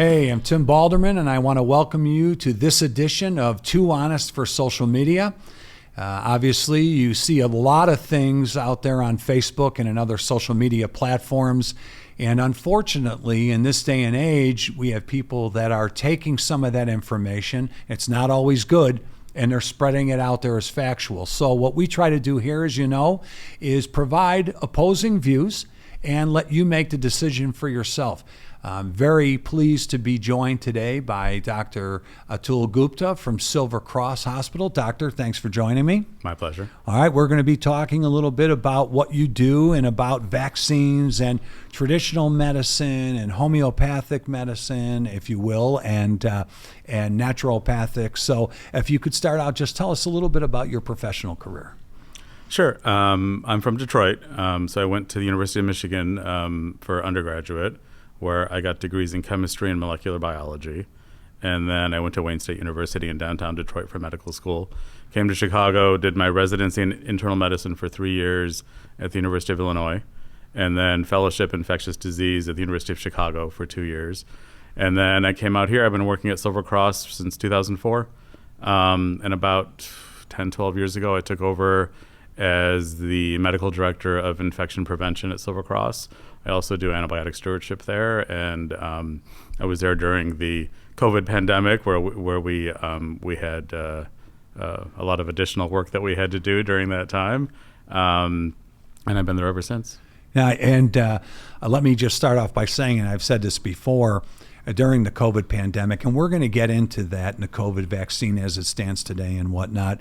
Hey, I'm Tim Baldermann, and I want to welcome you to this edition of Too Honest for Social Media. Obviously, you see a lot of things out there on Facebook and in other social media platforms. And unfortunately, in this day and age, we have people that are taking some of that information. It's not always good, and they're spreading it out there as factual. So what we try to do here, as you know, is provide opposing views and let you make the decision for yourself. I'm very pleased to be joined today by Dr. Atul Gupta from Silver Cross Hospital. Doctor, thanks for joining me. My pleasure. All right, we're going to be talking a little bit about what you do and about vaccines and traditional medicine and homeopathic medicine, if you will, and naturopathic. So if you could start out, just tell us a little bit about your professional career. Sure. I'm from Detroit, so I went to the University of Michigan for undergraduate, where I got degrees in chemistry and molecular biology. And then I went to Wayne State University in downtown Detroit for medical school. Came to Chicago, did my residency in internal medicine for 3 years at the University of Illinois, and then fellowship in infectious disease at the University of Chicago for 2 years. And then I came out here. I've been working at Silver Cross since 2004. And about 10, 12 years ago, I took over as the medical director of infection prevention at Silver Cross. I also do antibiotic stewardship there, and I was there during the COVID pandemic, where we had a lot of additional work that we had to do during that time, and I've been there ever since. Yeah, and let me just start off by saying, and I've said this before, during the COVID pandemic, and we're going to get into that and the COVID vaccine as it stands today and whatnot.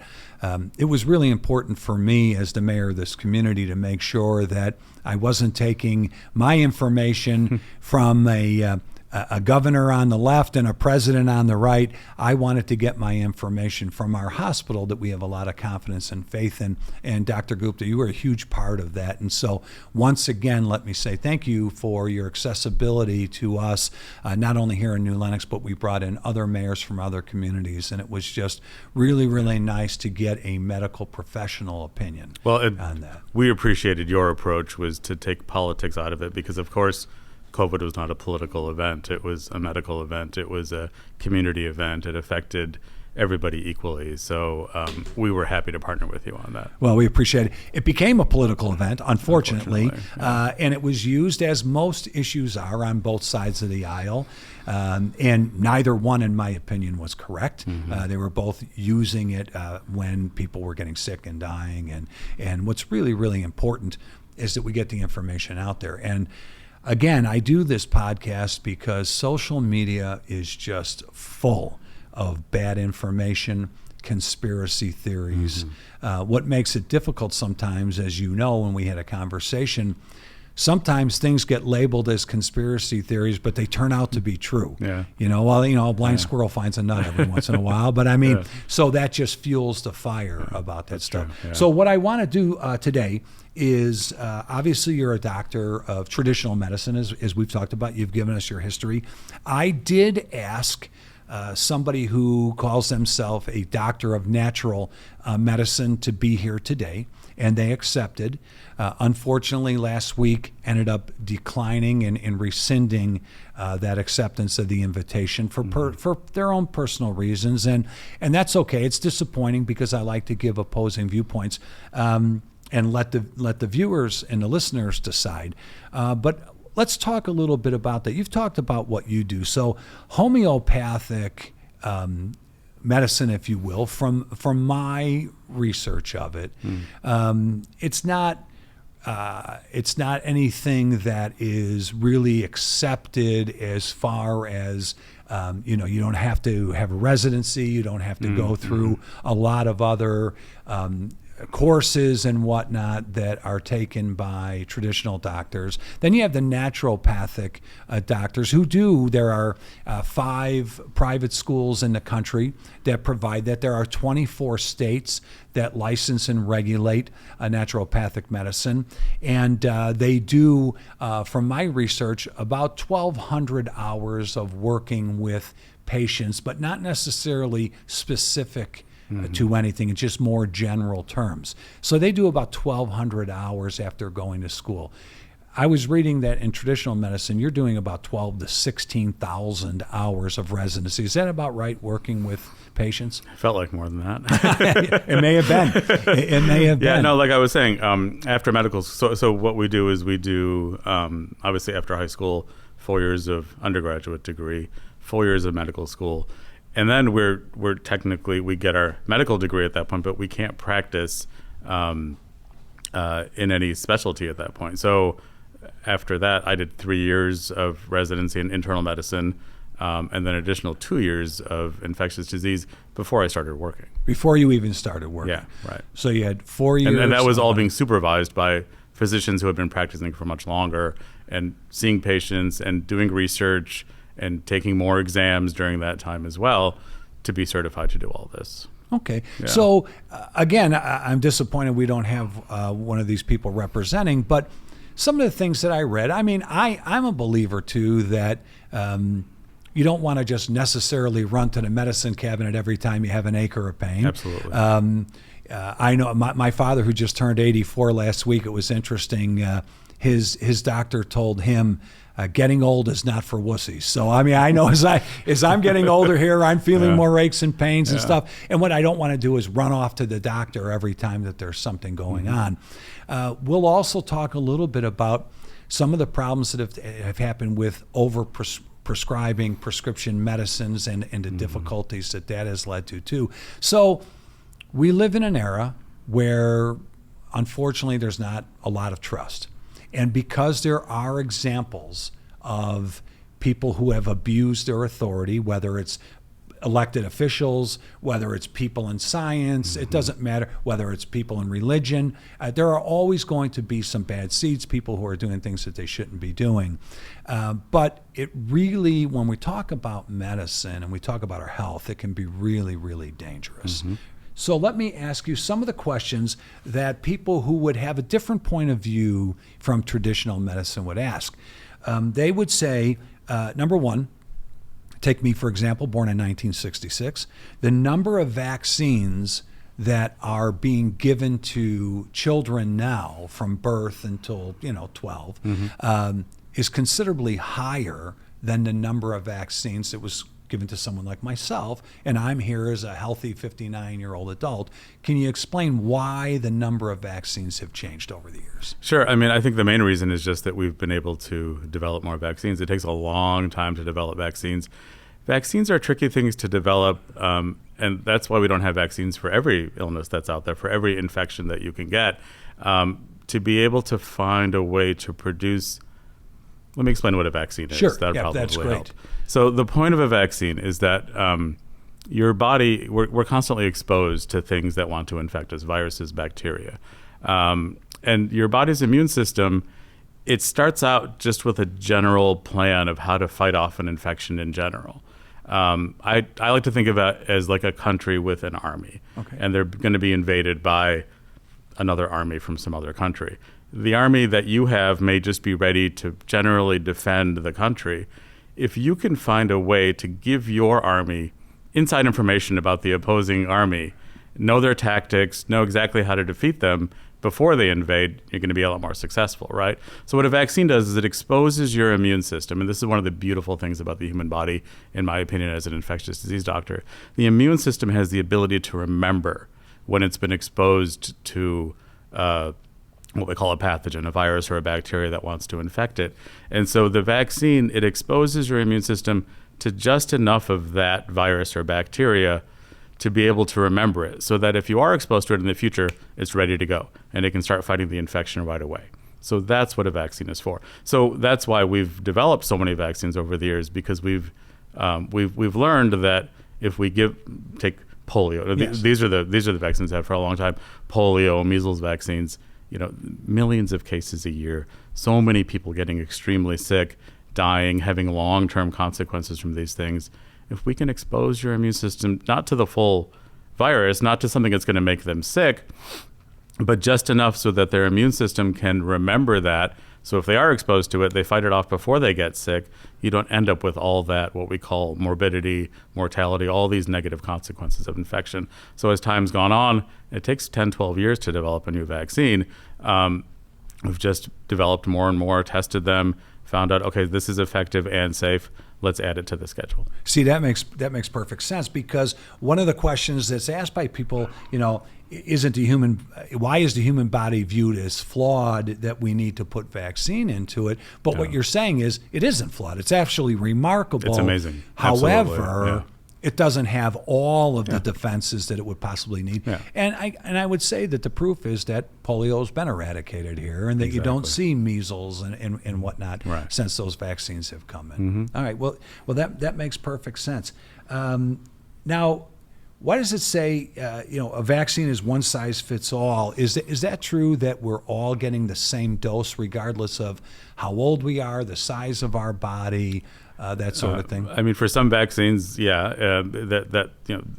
It was really important for me as the mayor of this community to make sure that I wasn't taking my information from a governor on the left and a president on the right. I wanted to get my information from our hospital that we have a lot of confidence and faith in. And Dr. Gupta, you were a huge part of that. And so once again, let me say thank you for your accessibility to us, not only here in New Lenox, but we brought in other mayors from other communities. And it was just really, really nice to get a medical professional opinion on that. We appreciated your approach was to take politics out of it because, of course, COVID was not a political event. It was a medical event. It was a community event. It affected everybody equally. So we were happy to partner with you on that. Well, we appreciate it. It became a political event, unfortunately. Yeah. And it was used, as most issues are, on both sides of the aisle. And neither one, in my opinion, was correct. Mm-hmm. They were both using it when people were getting sick and dying. And what's really, really important is that we get the information out there. And again, I do this podcast because social media is just full of bad information, conspiracy theories. Mm-hmm. What makes it difficult sometimes, as you know, when we had a conversation, sometimes things get labeled as conspiracy theories, but they turn out to be true. Yeah. A blind squirrel finds a nut every once in a while. But I mean, so that just fuels the fire about that stuff. Yeah. So what I want to do today is obviously you're a doctor of traditional medicine, as we've talked about. You've given us your history. I did ask somebody who calls themselves a doctor of natural medicine to be here today, and they accepted. Unfortunately, last week ended up declining and rescinding that acceptance of the invitation for their own personal reasons, and that's okay. It's disappointing because I like to give opposing viewpoints. And let the viewers and the listeners decide. But let's talk a little bit about that. You've talked about what you do. So homeopathic medicine, if you will, from my research of it, it's not anything that is really accepted as far as you don't have to have a residency. You don't have to go through a lot of other courses and whatnot that are taken by traditional doctors. Then you have the naturopathic doctors who do. There are 5 private schools in the country that provide that. There are 24 states that license and regulate naturopathic medicine. And they do, from my research, about 1,200 hours of working with patients, but not necessarily specific to anything. It's just more general terms. So they do about 1,200 hours after going to school. I was reading that in traditional medicine, you're doing about 12 to 16,000 hours of residency. Is that about right, working with patients? It felt like more than that. It may have been. It may have been. Yeah, no, like I was saying, after medical, so what we do is we do, obviously after high school, 4 years of undergraduate degree, 4 years of medical school. And then we're technically, we get our medical degree at that point, but we can't practice in any specialty at that point. So after that, I did 3 years of residency in internal medicine, and then additional 2 years of infectious disease before I started working. Before you even started working. Yeah, right. So you had 4 years. And that was all being supervised by physicians who had been practicing for much longer and seeing patients and doing research and taking more exams during that time as well to be certified to do all this. Okay. Yeah. So, again, I'm disappointed we don't have one of these people representing, but some of the things that I read, I mean, I'm a believer, too, that you don't want to just necessarily run to the medicine cabinet every time you have an ache or a pain. Absolutely. I know my father, who just turned 84 last week, it was interesting. His doctor told him, getting old is not for wussies. So, I mean, I know as I'm getting older here, I'm feeling more aches and pains and stuff. And what I don't want to do is run off to the doctor every time that there's something going on. We'll also talk a little bit about some of the problems that have happened with prescribing prescription medicines and the difficulties that has led to, too. So we live in an era where, unfortunately, there's not a lot of trust. And because there are examples of people who have abused their authority, whether it's elected officials, whether it's people in science, it doesn't matter, whether it's people in religion, there are always going to be some bad seeds, people who are doing things that they shouldn't be doing. But it really, when we talk about medicine and we talk about our health, it can be really, really dangerous. So let me ask you some of the questions that people who would have a different point of view from traditional medicine would ask. They would say, number one, take me, for example, born in 1966, the number of vaccines that are being given to children now from birth until 12 is considerably higher than the number of vaccines that was given to someone like myself, and I'm here as a healthy 59-year-old adult. Can you explain why the number of vaccines have changed over the years? Sure. I mean, I think the main reason is just that we've been able to develop more vaccines. It takes a long time to develop vaccines. Vaccines are tricky things to develop, and that's why we don't have vaccines for every illness that's out there, for every infection that you can get. To be able to find a way to produce. Let me explain what a vaccine is. Sure. That yeah, probably that's great. help. So the point of a vaccine is that your body, we're constantly exposed to things that want to infect us, viruses, bacteria. And your body's immune system, it starts out just with a general plan of how to fight off an infection in general. I like to think of it as like a country with an army. Okay. And they're going to be invaded by another army from some other country. The army that you have may just be ready to generally defend the country. If you can find a way to give your army inside information about the opposing army, know their tactics, know exactly how to defeat them before they invade, you're going to be a lot more successful, right? So what a vaccine does is it exposes your immune system, and this is one of the beautiful things about the human body, in my opinion, as an infectious disease doctor. The immune system has the ability to remember when it's been exposed to what we call a pathogen, a virus or a bacteria that wants to infect it. And so the vaccine, it exposes your immune system to just enough of that virus or bacteria to be able to remember it, so that if you are exposed to it in the future, it's ready to go, and it can start fighting the infection right away. So that's what a vaccine is for. So that's why we've developed so many vaccines over the years, because we've learned that if we take polio, Yes. these are the vaccines I've had for a long time, polio, measles vaccines, millions of cases a year, so many people getting extremely sick, dying, having long-term consequences from these things. If we can expose your immune system, not to the full virus, not to something that's going to make them sick, but just enough so that their immune system can remember that. So if they are exposed to it, they fight it off before they get sick. You don't end up with all that, what we call morbidity, mortality, all these negative consequences of infection. So as time's gone on, it takes 10, 12 years to develop a new vaccine. We've just developed more and more, tested them, found out, okay, this is effective and safe. Let's add it to the schedule. See, that makes perfect sense, because one of the questions that's asked by people, why is the human body viewed as flawed that we need to put vaccine into it? But what you're saying is it isn't flawed. It's actually remarkable. It's amazing. However, it doesn't have all of the defenses that it would possibly need. Yeah. And I would say that the proof is that polio has been eradicated here, and that you don't see measles and whatnot since those vaccines have come in. All right. Well, that makes perfect sense. Now, why does it say a vaccine is one size fits all? Is that true, that we're all getting the same dose regardless of how old we are, the size of our body? That sort of thing. I mean, for some vaccines, that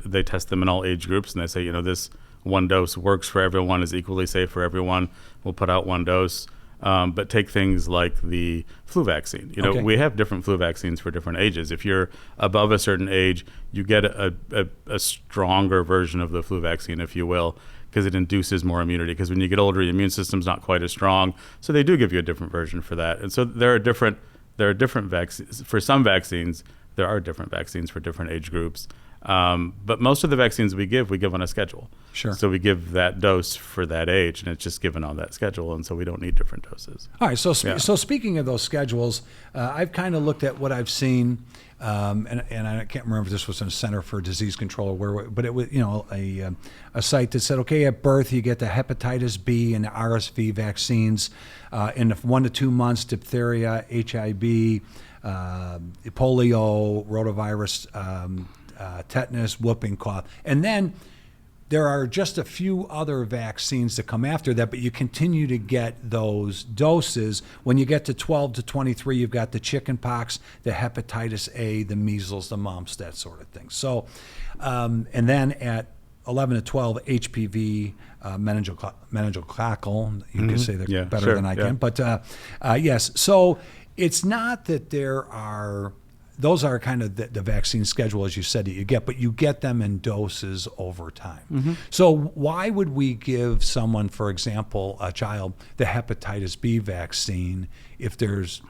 they test them in all age groups, and they say, this one dose works for everyone, is equally safe for everyone. We'll put out one dose. But take things like the flu vaccine. We have different flu vaccines for different ages. If you're above a certain age, you get a stronger version of the flu vaccine, if you will, because it induces more immunity. Because when you get older, your immune system's not quite as strong. So they do give you a different version for that. And so there are different vaccines. For some vaccines, there are different vaccines for different age groups. But most of the vaccines we give on a schedule. Sure. So we give that dose for that age, and it's just given on that schedule, and so we don't need different doses. All right. So speaking of those schedules, I've kind of looked at what I've seen, and I can't remember if this was in a Center for Disease Control or where, but it was a site that said, okay, at birth you get the hepatitis B and the RSV vaccines, in the 1 to 2 months, diphtheria, HIV, polio, rotavirus, tetanus, whooping cough. And then there are just a few other vaccines that come after that, but you continue to get those doses. When you get to 12 to 23, you've got the chicken pox, the hepatitis A, the measles, the mumps, that sort of thing. So, and then at 11 to 12, HPV, meningococcal. You can say they're better than I can. But yes, so it's not that there are... Those are kind of the vaccine schedule, as you said, that you get, but you get them in doses over time. So why would we give someone, for example, a child, the hepatitis B vaccine if there's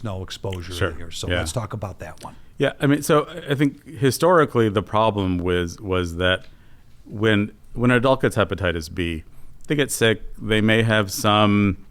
no exposure here? So let's talk about that one. Yeah, I mean, so I think historically the problem was that when an adult gets hepatitis B, they get sick, they may have some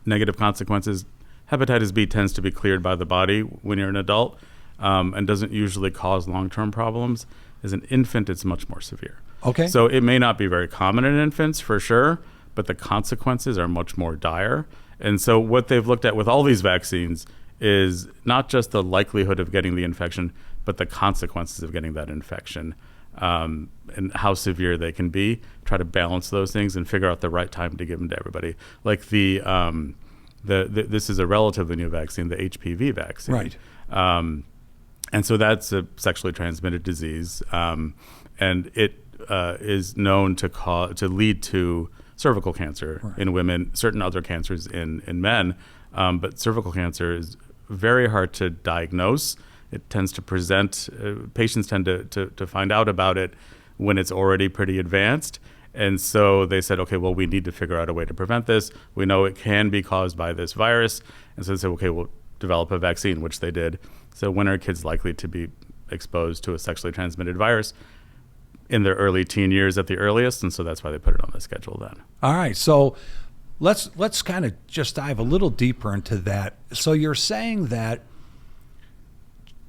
negative consequences. Hepatitis B tends to be cleared by the body when you're an adult, and doesn't usually cause long-term problems. As an infant, it's much more severe. Okay. So it may not be very common in infants, for sure, but the consequences are much more dire. And so what they've looked at with all these vaccines is not just the likelihood of getting the infection, but the consequences of getting that infection, and how severe they can be. Try to balance those things and figure out the right time to give them to everybody. Like this is a relatively new vaccine, the HPV vaccine. Right. And so that's a sexually transmitted disease, and it is known to lead to cervical cancer in women, certain other cancers in men, but cervical cancer is very hard to diagnose. It tends to present, patients tend to find out about it when it's already pretty advanced. And so they said, okay, well, we need to figure out a way to prevent this. We know it can be caused by this virus. And so they said, okay, we'll develop a vaccine, which they did. So when are kids likely to be exposed to a sexually transmitted virus? In their early teen years at the earliest. And so that's why they put it on the schedule then. All right. So let's kind of just dive a little deeper into that. So you're saying that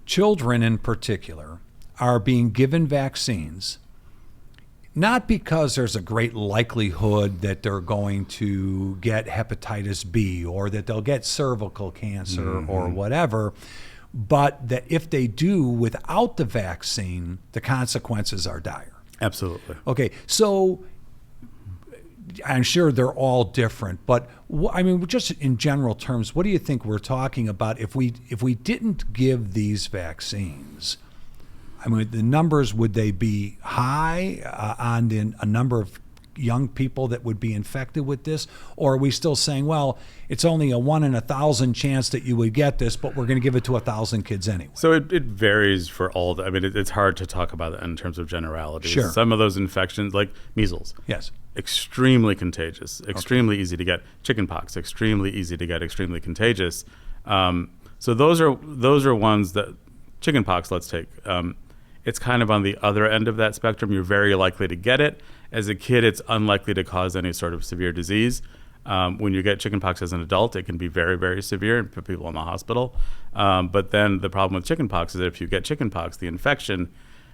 children in particular are being given vaccines not because there's a great likelihood that they're going to get hepatitis B or that they'll get cervical cancer or whatever, but that if they do without the vaccine, the consequences are dire. Absolutely. Okay, so I'm sure they're all different, but I mean, just in general terms, what do you think we're talking about if we didn't give these vaccines? I mean, the numbers, would they be high on a number of young people that would be infected with this? Or are we still saying, well, it's only a 1 in 1,000 chance that you would get this, but we're going to give it to 1,000 kids anyway? So it varies for all. I mean, it's hard to talk about it in terms of generalities. Sure. Some of those infections, like measles. Yes. extremely contagious, extremely easy to get. Chickenpox, extremely easy to get, extremely contagious. So those are ones that chickenpox. Let's take. It's kind of on the other end of that spectrum. You're very likely to get it. As a kid, it's unlikely to cause any sort of severe disease. When you get chickenpox as an adult, it can be very, very severe and put people in the hospital. But then the problem with chickenpox is that if you get chickenpox, the infection,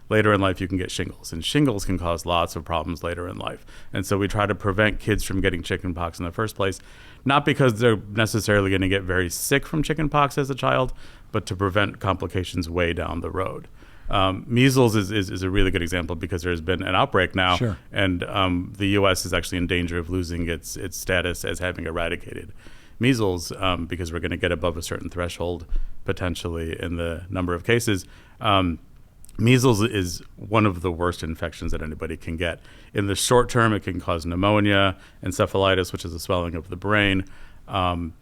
later in life you can get shingles. And shingles can cause lots of problems later in life. And so we try to prevent kids from getting chickenpox in the first place, not because they're necessarily going to get very sick from chickenpox as a child, but to prevent complications way down the road. Measles is a really good example because there's been an outbreak now, Sure. and the U.S. is actually in danger of losing its status as having eradicated measles because we're going to get above a certain threshold potentially in the number of cases. Measles is one of the worst infections that anybody can get. In the short term, it can cause pneumonia, encephalitis, which is a swelling of the brain, and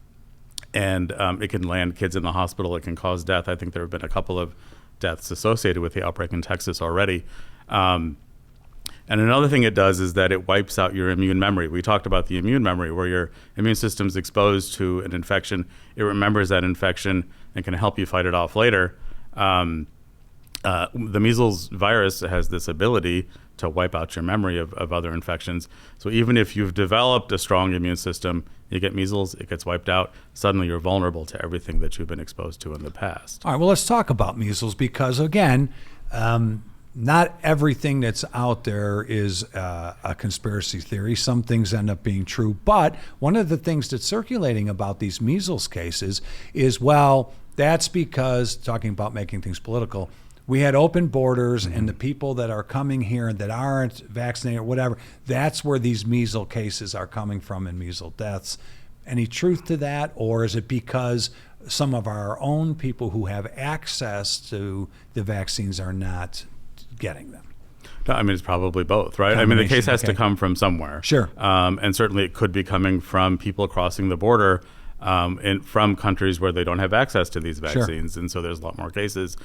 it can land kids in the hospital. It can cause death. I think there have been a couple of deaths associated with the outbreak in Texas already. And another thing it does is that it wipes out your immune memory. We talked about the immune memory, where your immune system's exposed to an infection. It remembers that infection and can help you fight it off later. The measles virus has this ability to wipe out your memory of other infections. So even if you've developed a strong immune system, you get measles, it gets wiped out. Suddenly you're vulnerable to everything that you've been exposed to in the past. All right, well, let's talk about measles because, again, not everything that's out there is a conspiracy theory. Some things end up being true. But one of the things that's circulating about these measles cases is, well, that's because, talking about making things political, we had open borders, and the people that are coming here that aren't vaccinated or whatever, that's where these measles cases are coming from and measles deaths. Any truth to that? Or is it because some of our own people who have access to the vaccines are not getting them? No, I mean, it's probably both, right? I mean, the case has to come from somewhere. Sure. And certainly it could be coming from people crossing the border from countries where they don't have access to these vaccines. Sure. And so there's a lot more cases.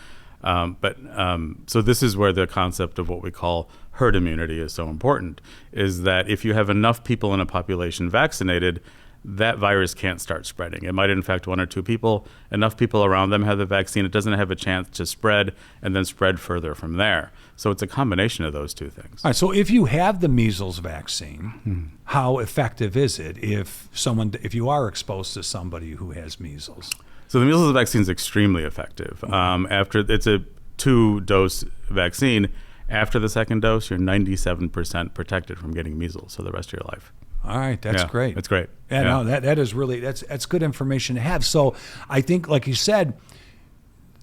So this is where the concept of what we call herd immunity is so important, is that if you have enough people in a population vaccinated, that virus can't start spreading. It might infect one or two people. Enough people around them have the vaccine. It doesn't have a chance to spread and then spread further from there. So it's a combination of those two things. All right, so if you have the measles vaccine, how effective is it if you are exposed to somebody who has measles? So the measles vaccine is extremely effective. It's a 2-dose vaccine. After the second dose, you're 97% protected from getting measles for the rest of your life. All right, that's great. That's great. Yeah, no, that is really that's good information to have. So I think, like you said,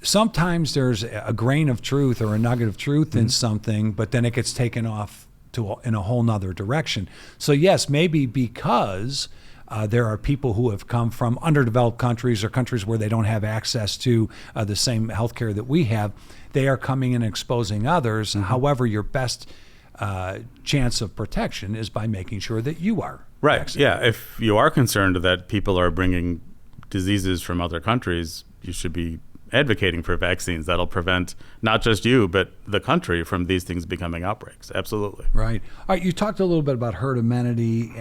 sometimes there's a grain of truth or a nugget of truth in something, but then it gets taken off in a whole nother direction. So yes, maybe because there are people who have come from underdeveloped countries or countries where they don't have access to the same healthcare that we have, they are coming and exposing others. However, your best chance of protection is by making sure that you are vaccinated. Yeah, if you are concerned that people are bringing diseases from other countries, you should be advocating for vaccines that'll prevent not just you, but the country from these things becoming outbreaks. Absolutely. Right. All right, you talked a little bit about herd immunity.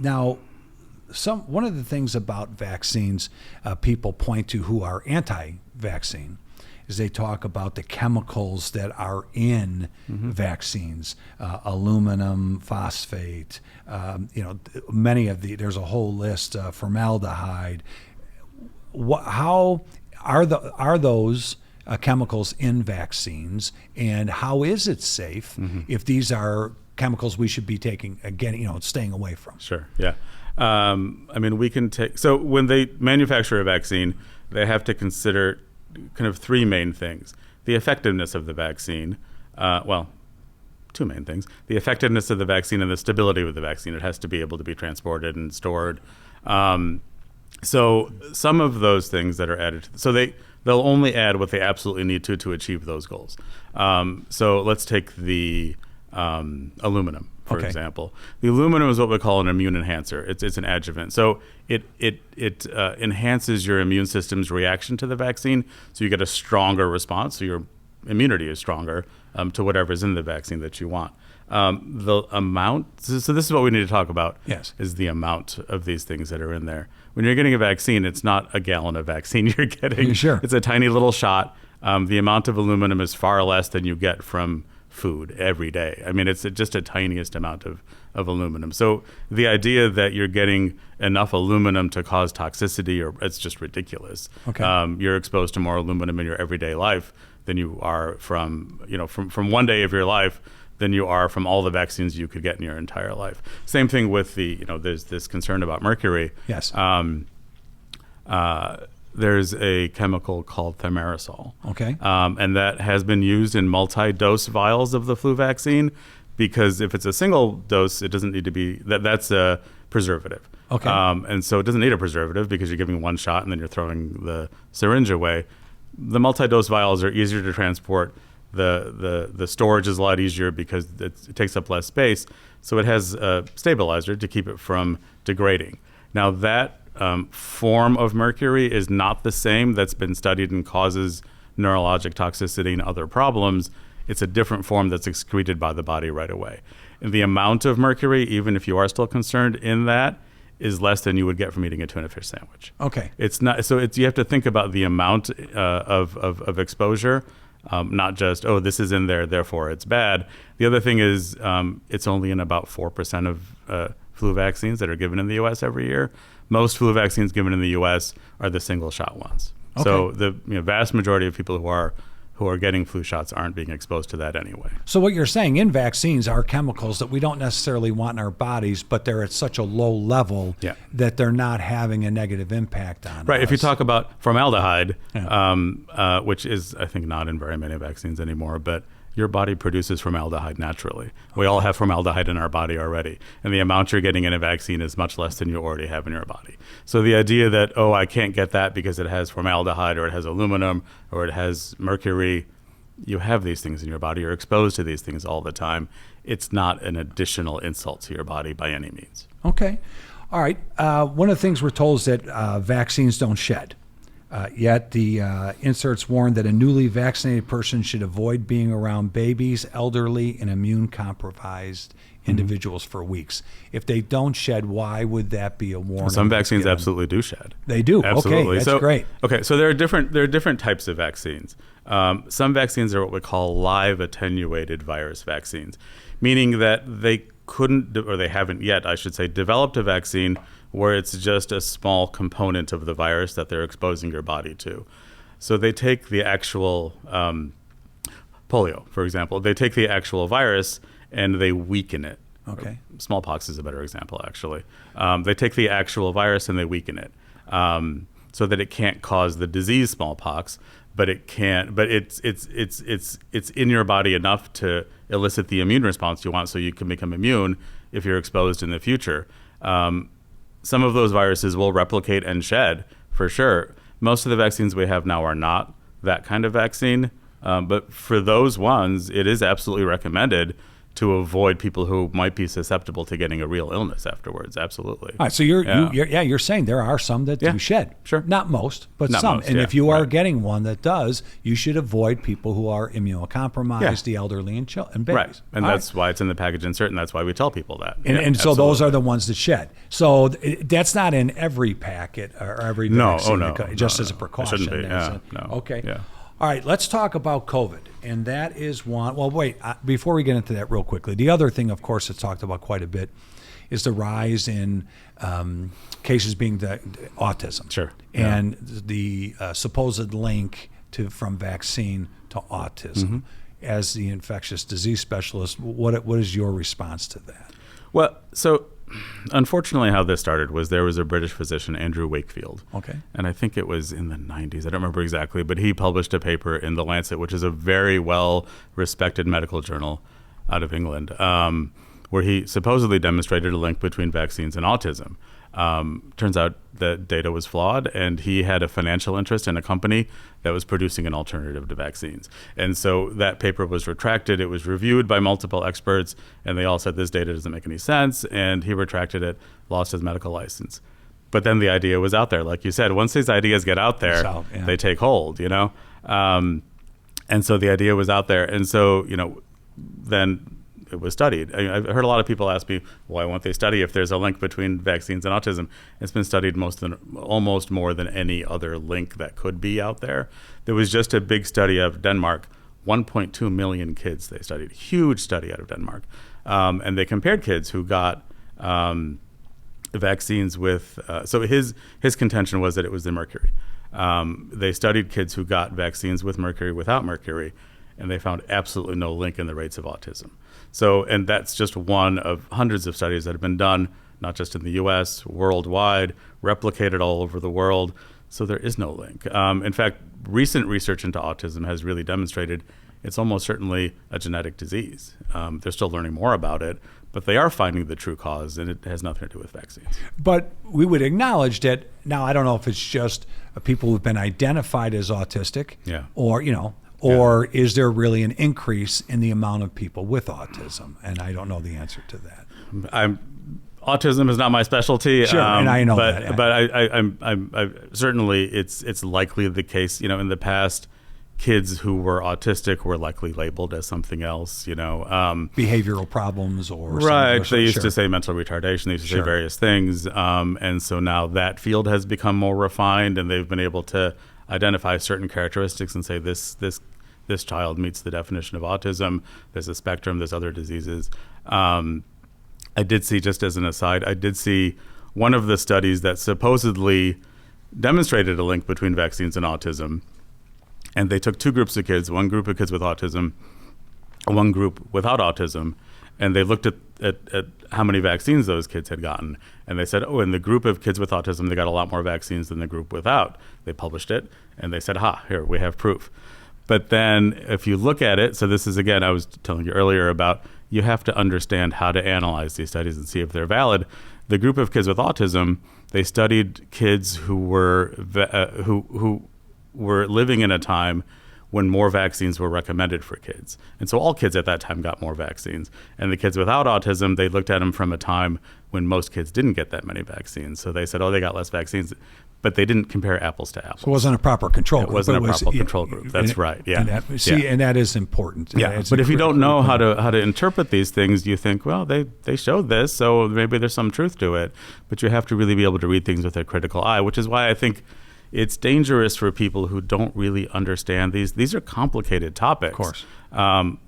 Now, one of the things about vaccines people point to who are anti-vaccine is they talk about the chemicals that are in vaccines, aluminum, phosphate, many of there's a whole list, formaldehyde. How are those chemicals in vaccines, and how is it safe if these are chemicals we should be staying away from? Sure. Yeah. I mean, we can take, so when they manufacture a vaccine, they have to consider kind of three main things. The effectiveness of the vaccine, two main things. The effectiveness of the vaccine and the stability of the vaccine. It has to be able to be transported and stored. So some of those things that are added, they'll only add what they absolutely need to achieve those goals. So let's take the aluminum, for example. The aluminum is what we call an immune enhancer. It's an adjuvant. So it enhances your immune system's reaction to the vaccine, so you get a stronger response, so your immunity is stronger to whatever's in the vaccine that you want. The amount, so this is what we need to talk about, Yes. is the amount of these things that are in there. When you're getting a vaccine, it's not a gallon of vaccine you're getting. Sure. It's a tiny little shot. The amount of aluminum is far less than you get from food every day. I mean, it's just a tiniest amount of aluminum. So the idea that you're getting enough aluminum to cause toxicity, it's just ridiculous. Okay. You're exposed to more aluminum in your everyday life than you are from one day of your life than you are from all the vaccines you could get in your entire life. Same thing with there's this concern about mercury. Yes. There's a chemical called thimerosal. Okay. And that has been used in multi-dose vials of the flu vaccine, because if it's a single dose, it doesn't need to be, that's a preservative. Okay. And so it doesn't need a preservative because you're giving one shot and then you're throwing the syringe away. The multi-dose vials are easier to transport. The storage is a lot easier because it takes up less space. So it has a stabilizer to keep it from degrading. Now that form of mercury is not the same that's been studied and causes neurologic toxicity and other problems. It's a different form that's excreted by the body right away. And the amount of mercury, even if you are still concerned in that, is less than you would get from eating a tuna fish sandwich. Okay. It's not, so you have to think about the amount of exposure, not just, oh, this is in there, therefore it's bad. The other thing is it's only in about 4% of flu vaccines that are given in the U.S. every year. Most flu vaccines given in the U.S. are the single shot ones. Okay. So the vast majority of people who are getting flu shots aren't being exposed to that anyway. So what you're saying, in vaccines are chemicals that we don't necessarily want in our bodies, but they're at such a low level that they're not having a negative impact on us. Right. If you talk about formaldehyde, which is, I think, not in very many vaccines anymore, but your body produces formaldehyde naturally. We all have formaldehyde in our body already, and the amount you're getting in a vaccine is much less than you already have in your body. So the idea that, oh, I can't get that because it has formaldehyde or it has aluminum or it has mercury, you have these things in your body. You're exposed to these things all the time. It's not an additional insult to your body by any means. Okay. All right. One of the things we're told is that vaccines don't shed. Yet the inserts warn that a newly vaccinated person should avoid being around babies, elderly, and immune-compromised individuals for weeks. If they don't shed, why would that be a warning? Some vaccines absolutely do shed. They do. Absolutely. Okay, that's great. Okay, so there are different types of vaccines. Some vaccines are what we call live attenuated virus vaccines, meaning that they couldn't, or they haven't yet, I should say, developed a vaccine where it's just a small component of the virus that they're exposing your body to. So they take the actual polio, for example. They take the actual virus and they weaken it. Okay. Smallpox is a better example, actually. They take the actual virus and they weaken it so that it can't cause the disease smallpox, but it can. But it's in your body enough to elicit the immune response you want, so you can become immune if you're exposed in the future. Some of those viruses will replicate and shed, for sure. Most of the vaccines we have now are not that kind of vaccine. But for those ones, it is absolutely recommended to avoid people who might be susceptible to getting a real illness afterwards. Absolutely. All right, so you're saying there are some that do shed. Sure. Not most, but Not some. most, and yeah, if you are right. getting one that does, you should avoid people who are immunocompromised, the elderly, and babies. Right. And that's why it's in the package insert, and that's why we tell people that. And so those are the ones that shed. So that's not in every packet or every vaccine. Just as a precaution. It shouldn't be. Yeah. No. Okay. Yeah. All right, let's talk about COVID. And that is one. Well, wait, before we get into that real quickly, the other thing, of course, that's talked about quite a bit is the rise in cases being the autism. Sure. And the supposed link from vaccine to autism. Mm-hmm. As the infectious disease specialist, what is your response to that? Well, so unfortunately how this started was there was a British physician, Andrew Wakefield. Okay. And I think it was in the 90s. I don't remember exactly, but he published a paper in The Lancet, which is a very well-respected medical journal out of England, where he supposedly demonstrated a link between vaccines and autism. Turns out the data was flawed, and he had a financial interest in a company that was producing an alternative to vaccines. And so that paper was retracted. It was reviewed by multiple experts, and they all said this data doesn't make any sense, and he retracted it, lost his medical license. But then the idea was out there. Like you said, once these ideas get out there, they take hold, And so the idea was out there. And so, then it was studied. I've heard a lot of people ask me, why won't they study if there's a link between vaccines and autism? It's been studied almost more than any other link that could be out there. There was just a big study of Denmark, 1.2 million kids they studied, huge study out of Denmark. And they compared kids who got vaccines with, so his contention was that it was the mercury. They studied kids who got vaccines with mercury, without mercury, and they found absolutely no link in the rates of autism. So, and that's just one of hundreds of studies that have been done, not just in the US, worldwide, replicated all over the world. So there is no link. In fact, recent research into autism has really demonstrated it's almost certainly a genetic disease. They're still learning more about it, but they are finding the true cause, and it has nothing to do with vaccines. But we would acknowledge that, now I don't know if it's just people who've been identified as autistic, or is there really an increase in the amount of people with autism? And I don't know the answer to that. Autism is not my specialty. Sure, and I know that. But I certainly it's likely the case. In the past, kids who were autistic were likely labeled as something else. Behavioral problems or right. They used to say mental retardation. They used to say various things, and so now that field has become more refined, and they've been able to identify certain characteristics and say this child meets the definition of autism. There's a spectrum. There's other diseases. I did see, just as an aside, one of the studies that supposedly demonstrated a link between vaccines and autism. And they took two groups of kids, one group of kids with autism, one group without autism, and they looked at how many vaccines those kids had gotten. And they said, in the group of kids with autism, they got a lot more vaccines than the group without. They published it, and they said, here, we have proof. But then if you look at it, so this is, again, I was telling you earlier about you have to understand how to analyze these studies and see if they're valid. The group of kids with autism, they studied kids who were who were living in a time when more vaccines were recommended for kids. And so all kids at that time got more vaccines. And the kids without autism, they looked at them from a time when most kids didn't get that many vaccines. So they said, they got less vaccines. But they didn't compare apples to apples. So it wasn't a proper control group. It wasn't a proper control group. That's right. Yeah. And that is important. Yeah. But if you don't know how to interpret these things, you think, they showed this, so maybe there's some truth to it. But you have to really be able to read things with a critical eye, which is why I think it's dangerous for people who don't really understand these. These are complicated topics. Of course.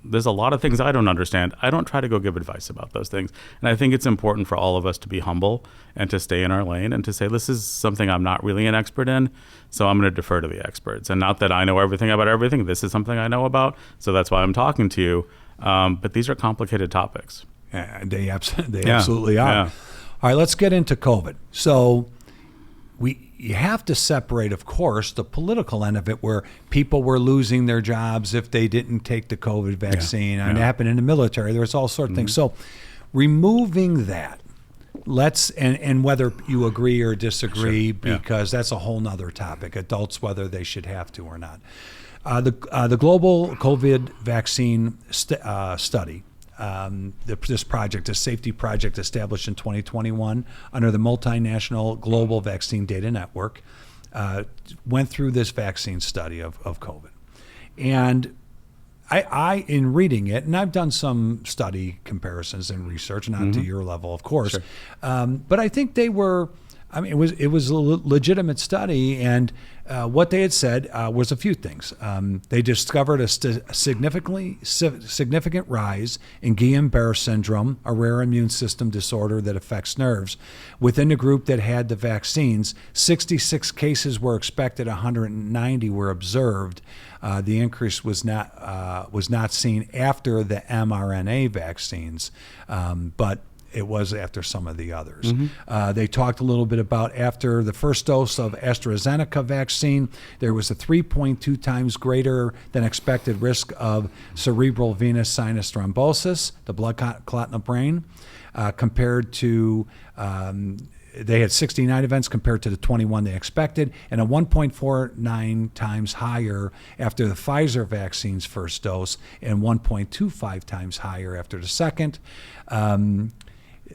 There's a lot of things I don't understand. I don't try to go give advice about those things. And I think it's important for all of us to be humble and to stay in our lane and to say, this is something I'm not really an expert in, so I'm going to defer to the experts. And not that I know everything about everything. This is something I know about, so that's why I'm talking to you. But these are complicated topics. Yeah, they absolutely are. Yeah. All right, let's get into COVID. So you have to separate, of course, the political end of it, where people were losing their jobs if they didn't take the COVID vaccine. And it happened in the military. There's all sorts of things. So removing that, and whether you agree or disagree, because that's a whole nother topic, adults, whether they should have to or not. The global COVID vaccine study, this project, a safety project established in 2021 under the multinational Global Vaccine Data Network, went through this vaccine study of COVID. And I, in reading it, and I've done some study comparisons and research, not to your level, of course, but I think they were, it was a legitimate study, and what they had said was a few things. They discovered a significant rise in Guillain-Barré syndrome, a rare immune system disorder that affects nerves. Within the group that had the vaccines, 66 cases were expected, 190 were observed. The increase was not seen after the mRNA vaccines, but it was after some of the others. They talked a little bit about after the first dose of AstraZeneca vaccine, there was a 3.2 times greater than expected risk of cerebral venous sinus thrombosis, the blood clot in the brain, compared to they had 69 events compared to the 21 they expected, and a 1.49 times higher after the Pfizer vaccine's first dose, and 1.25 times higher after the second.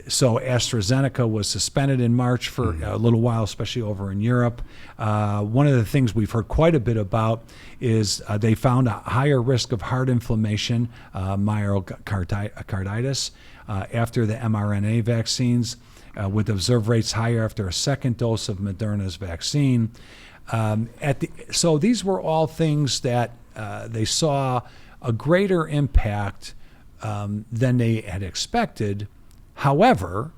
So AstraZeneca was suspended in March for a little while, especially over in Europe. One of the things we've heard quite a bit about is they found a higher risk of heart inflammation, myocarditis, after the mRNA vaccines, with observed rates higher after a second dose of Moderna's vaccine. So these were all things that they saw a greater impact than they had expected. However,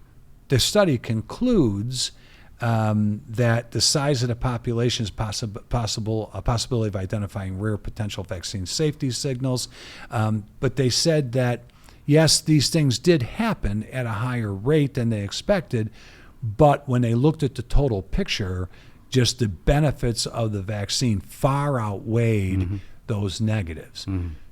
the study concludes that the size of the population is a possibility of identifying rare potential vaccine safety signals. But they said that, yes, these things did happen at a higher rate than they expected, but when they looked at the total picture, just the benefits of the vaccine far outweighed those negatives.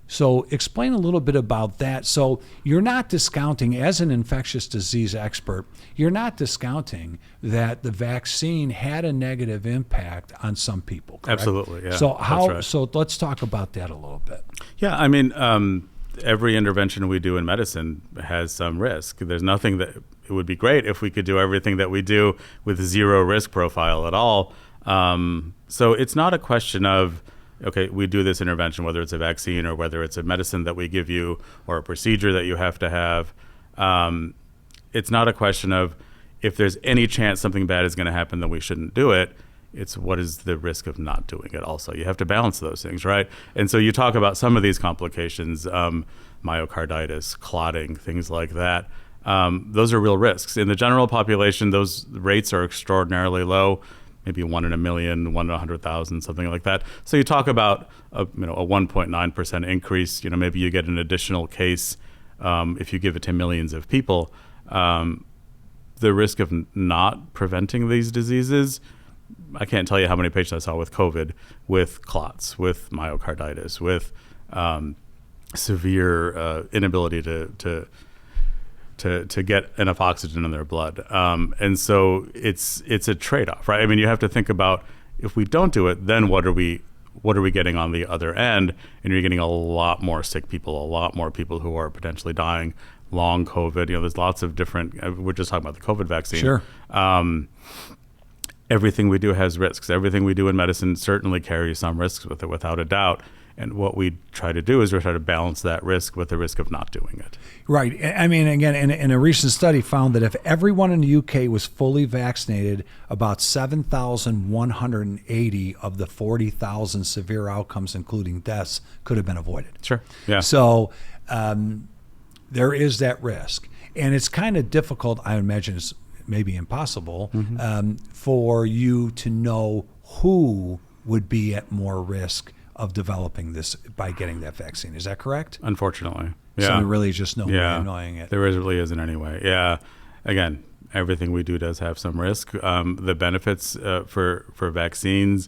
So explain a little bit about that. So you're not discounting, as an infectious disease expert, you're not discounting that the vaccine had a negative impact on some people, correct? Absolutely, yeah. So That's right. So let's talk about that a little bit. Yeah, I mean, every intervention we do in medicine has some risk. There's nothing that it would be great if we could do everything that we do with zero risk profile at all. So it's not a question of, okay, we do this intervention, whether it's a vaccine or whether it's a medicine that we give you or a procedure that you have to have. It's not a question of if there's any chance something bad is going to happen, then we shouldn't do it. It's what is the risk of not doing it also. You have to balance those things, right? And so you talk about some of these complications, myocarditis, clotting, things like that. Those are real risks. In the general population, those rates are extraordinarily low. Maybe 1 in a million, 1 in 100,000, something like that. So you talk about a 1.9% increase. Maybe you get an additional case if you give it to millions of people. The risk of not preventing these diseases, I can't tell you how many patients I saw with COVID, with clots, with myocarditis, with severe inability to get enough oxygen in their blood. And so it's a trade-off, right? I mean, you have to think about, if we don't do it, then what are we getting on the other end? And you're getting a lot more sick people, a lot more people who are potentially dying, long COVID. There's lots of different, we're just talking about the COVID vaccine. Sure. Everything we do has risks. Everything we do in medicine certainly carries some risks with it, without a doubt. And what we try to do is we try to balance that risk with the risk of not doing it. Right. I mean, again, in a recent study found that if everyone in the UK was fully vaccinated, about 7,180 of the 40,000 severe outcomes, including deaths, could have been avoided. Sure. Yeah. So there is that risk. And it's kind of difficult, I imagine it's maybe impossible, for you to know who would be at more risk of developing this by getting that vaccine. Is that correct? Unfortunately. Yeah. So there really is just no way of knowing it. There really isn't any way. Yeah. Again, everything we do does have some risk. The benefits for vaccines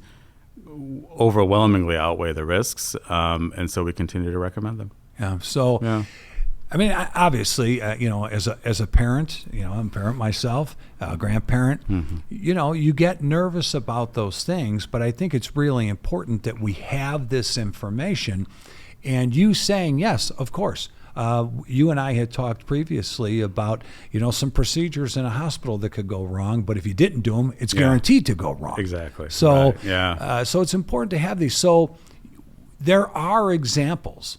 overwhelmingly outweigh the risks, and so we continue to recommend them. Yeah. So, I mean, obviously, as a parent, I'm a parent myself, a grandparent, you get nervous about those things, but I think it's really important that we have this information. And you saying, yes, of course. You and I had talked previously about, some procedures in a hospital that could go wrong, but if you didn't do them, it's guaranteed to go wrong. Exactly. So, right. So it's important to have these. So there are examples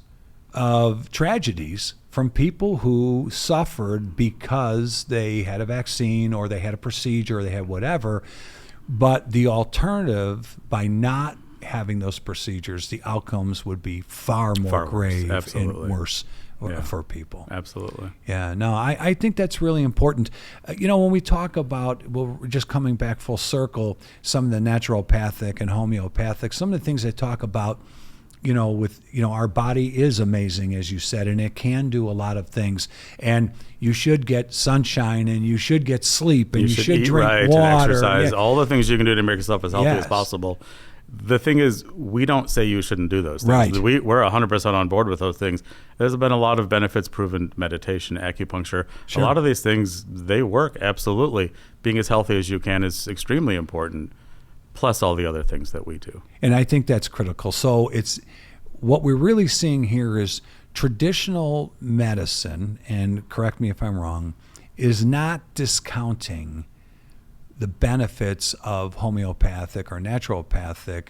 of tragedies from people who suffered because they had a vaccine or they had a procedure or they had whatever. But the alternative, by not having those procedures, the outcomes would be far more grave and worse for people. Absolutely. Yeah, no, I think that's really important. When we talk about, we're just coming back full circle, some of the naturopathic and homeopathic, some of the things they talk about, our body is amazing, as you said, and it can do a lot of things. And you should get sunshine, and you should get sleep, and you should eat drink right, water. And exercise, all the things you can do to make yourself as healthy as possible. The thing is, we don't say you shouldn't do those things. Right. We're 100% on board with those things. There's been a lot of benefits proven, meditation, acupuncture. Sure. A lot of these things, they work, absolutely. Being as healthy as you can is extremely important, plus all the other things that we do. And I think that's critical. So it's what we're really seeing here is traditional medicine, and correct me if I'm wrong, is not discounting the benefits of homeopathic or naturopathic,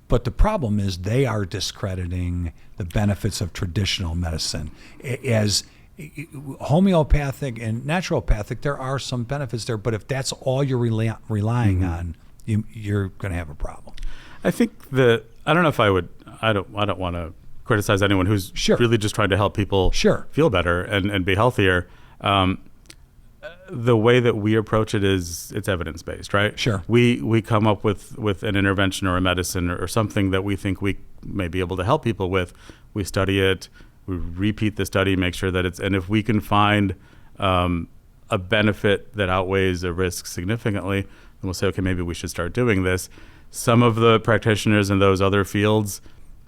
but the problem is they are discrediting the benefits of traditional medicine. As homeopathic and naturopathic, there are some benefits there, but if that's all you're relying on, you're going to have a problem. I think that I don't know if I would. I don't want to criticize anyone who's really just trying to help people feel better and be healthier. The way that we approach it is it's evidence-based, right? Sure. We come up with an intervention or a medicine or something that we think we may be able to help people with. We study it. We repeat the study, make sure that and if we can find a benefit that outweighs a risk significantly, then we'll say, okay, maybe we should start doing this. Some of the practitioners in those other fields,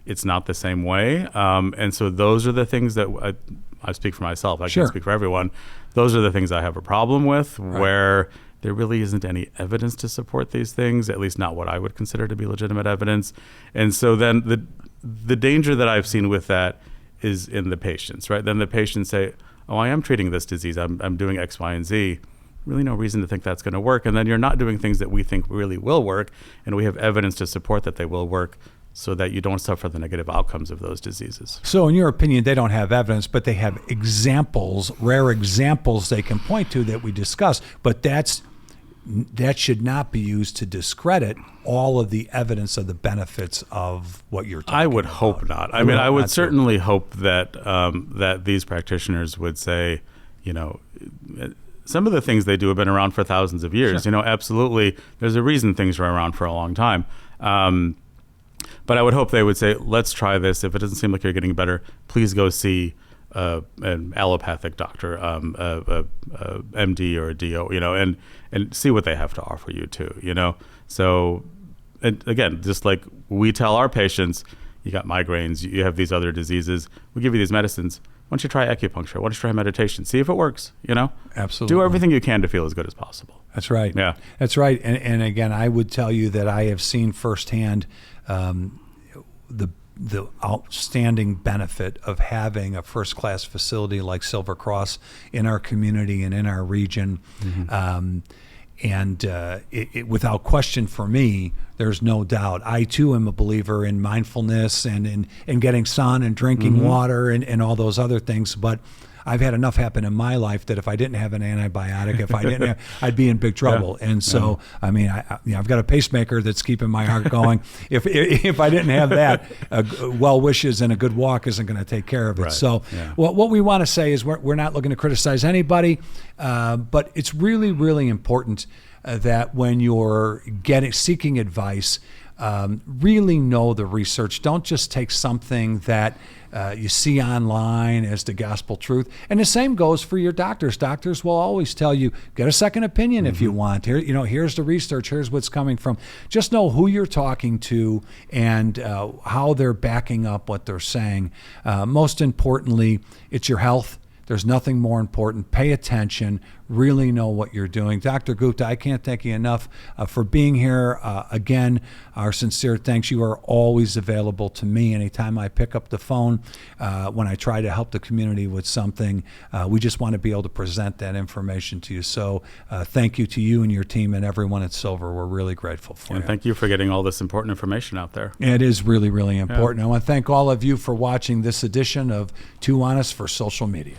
it's not the same way. And so those are the things that I speak for myself. I can't speak for everyone. Those are the things I have a problem with, where there really isn't any evidence to support these things, at least not what I would consider to be legitimate evidence. And so then the danger that I've seen with that is in the patients, right? Then the patients say, oh, I am treating this disease. I'm doing X, Y, and Z. Really no reason to think that's going to work. And then you're not doing things that we think really will work, and we have evidence to support that they will work, so that you don't suffer the negative outcomes of those diseases. So in your opinion, they don't have evidence, but they have examples, rare examples they can point to that we discussed, but that should not be used to discredit all of the evidence of the benefits of what you're talking about. I would hope not. I mean, I would certainly hope that that these practitioners would say, some of the things they do have been around for thousands of years. Absolutely, there's a reason things are around for a long time. But I would hope they would say, let's try this. If it doesn't seem like you're getting better, please go see an allopathic doctor, MD or a DO, and see what they have to offer you too, So, and again, just like we tell our patients, you got migraines, you have these other diseases, we give you these medicines. Why don't you try acupuncture? Why don't you try meditation? See if it works, Absolutely. Do everything you can to feel as good as possible. That's right. Yeah. That's right. And again, I would tell you that I have seen firsthand the outstanding benefit of having a first-class facility like Silver Cross in our community and in our region. It without question for me, there's no doubt. I too am a believer in mindfulness and in getting sun and drinking water and all those other things. But I've had enough happen in my life that if I didn't have an antibiotic, if I didn't, I'd be in big trouble. And so, I mean, I've got a pacemaker that's keeping my heart going. If I didn't have that, well wishes and a good walk isn't going to take care of it. Right. So, what we want to say is we're not looking to criticize anybody, but it's really, really important that when you're seeking advice, really know the research. Don't just take something that you see online as the gospel truth. And the same goes for your doctors. Doctors will always tell you, get a second opinion if you want. Here, here's the research. Here's what's coming from. Just know who you're talking to and how they're backing up what they're saying. Most importantly, it's your health. There's nothing more important. Pay attention. Really know what you're doing. Dr. Gupta, I can't thank you enough for being here. Again, our sincere thanks. You are always available to me anytime I pick up the phone when I try to help the community with something. We just want to be able to present that information to you. So thank you to you and your team and everyone at Silver. We're really grateful for you. And thank you for getting all this important information out there. It is really, really important. I want to thank all of you for watching this edition of Too Honest for Social Media.